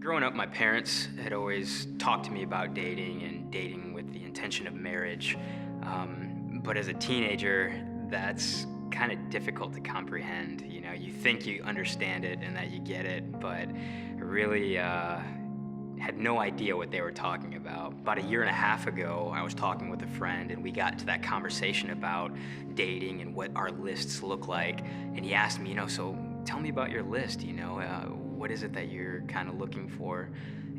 Growing up, my parents had always talked to me about dating and dating with the intention of marriage. But as a teenager, that's kind of difficult to comprehend. You know, you think you understand it and that you get it, but really had no idea what they were talking about. About a year and a half ago, I was talking with a friend and we got into that conversation about dating and what our lists look like. And he asked me, so tell me about your list, what is it that you're kind of looking for?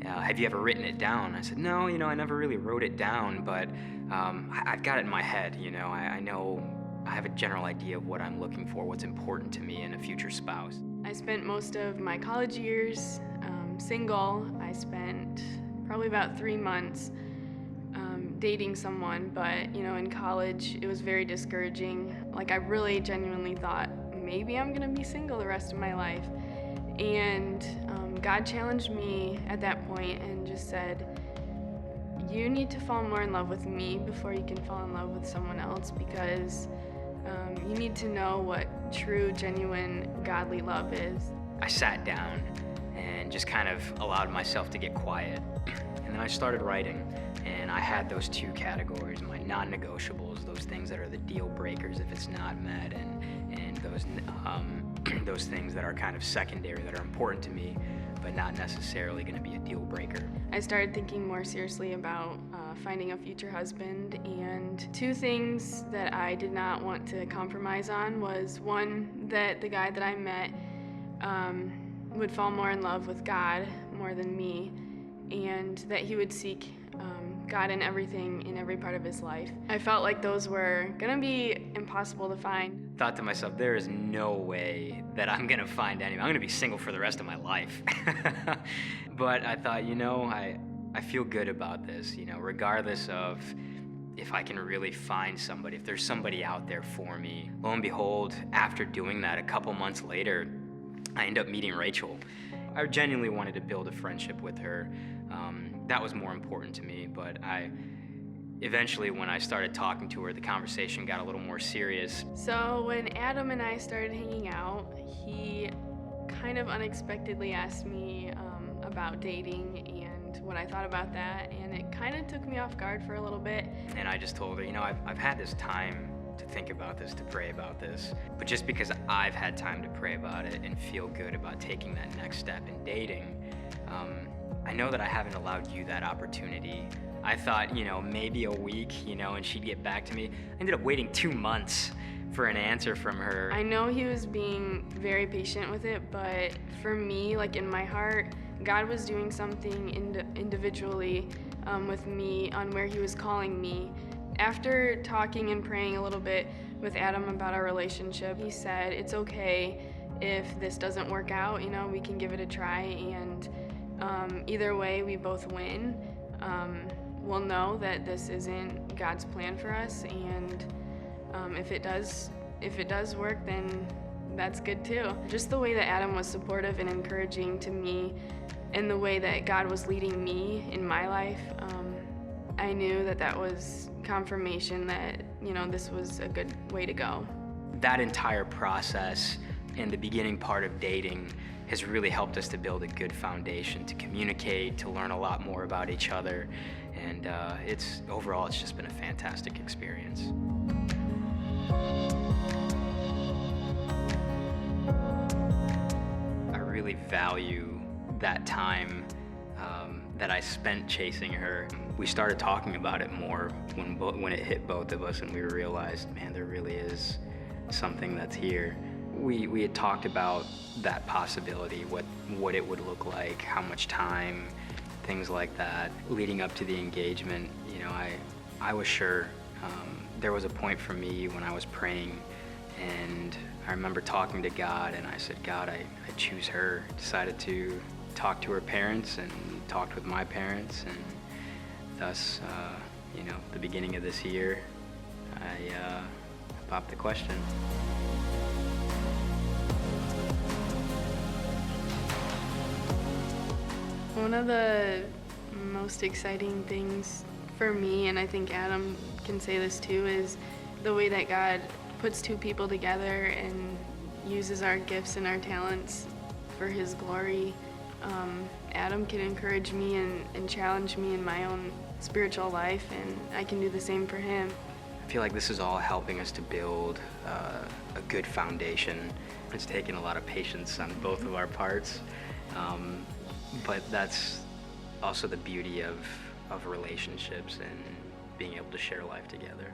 Have you ever written it down? I said, no, I never really wrote it down, but I've got it in my head, I know, I have a general idea of what I'm looking for, what's important to me in a future spouse. I spent most of my college years single. I spent probably about 3 months dating someone, but in college it was very discouraging. Like I really genuinely thought maybe I'm gonna be single the rest of my life. And God challenged me at that point and just said, you need to fall more in love with me before you can fall in love with someone else, because you need to know what true, genuine, godly love is. I sat down and just kind of allowed myself to get quiet. And then I started writing, and I had those two categories, my non-negotiables, those things that are the deal breakers if it's not met, and those things that are kind of secondary, that are important to me, but not necessarily going to be a deal breaker. I started thinking more seriously about finding a future husband, and two things that I did not want to compromise on was, one, that the guy that I met would fall more in love with God more than me, and that he would seek God in everything, in every part of his life. I felt like those were gonna be impossible to find. Thought to myself, there is no way that I'm gonna find anyone. I'm gonna be single for the rest of my life. But I thought, I feel good about this, regardless of if I can really find somebody, if there's somebody out there for me. Lo and behold, after doing that, a couple months later, I ended up meeting Rachel. I genuinely wanted to build a friendship with her. That was more important to me, but eventually when I started talking to her, the conversation got a little more serious. So when Adam and I started hanging out, he kind of unexpectedly asked me about dating and what I thought about that, and it kind of took me off guard for a little bit. And I just told her, I've had this time to think about this, to pray about this, but just because I've had time to pray about it and feel good about taking that next step in dating, I know that I haven't allowed you that opportunity. I thought, maybe a week, and she'd get back to me. I ended up waiting 2 months for an answer from her. I know he was being very patient with it, but for me, like in my heart, God was doing something individually with me on where he was calling me. After talking and praying a little bit with Adam about our relationship, he said, it's okay if this doesn't work out, we can give it a try, and either way, we both win. We'll know that this isn't God's plan for us, and if it does work, then that's good too. Just the way that Adam was supportive and encouraging to me, and the way that God was leading me in my life, I knew that was confirmation that, this was a good way to go. That entire process and the beginning part of dating has really helped us to build a good foundation, to communicate, to learn a lot more about each other, and overall it's just been a fantastic experience. I really value that time that I spent chasing her. We started talking about it more when it hit both of us, and we realized, man, there really is something that's here. We had talked about that possibility, what it would look like, how much time, things like that. Leading up to the engagement, I was sure. There was a point for me when I was praying, and I remember talking to God, and I said, God, I choose her. Decided to talk to her parents and talked with my parents, and thus, the beginning of this year, I popped the question. One of the most exciting things for me, and I think Adam can say this too, is the way that God puts two people together and uses our gifts and our talents for his glory. Adam Adam can encourage me and challenge me in my own spiritual life, and I can do the same for him. I feel like this is all helping us to build a good foundation. It's taken a lot of patience on both of our parts, but that's also the beauty of relationships and being able to share life together.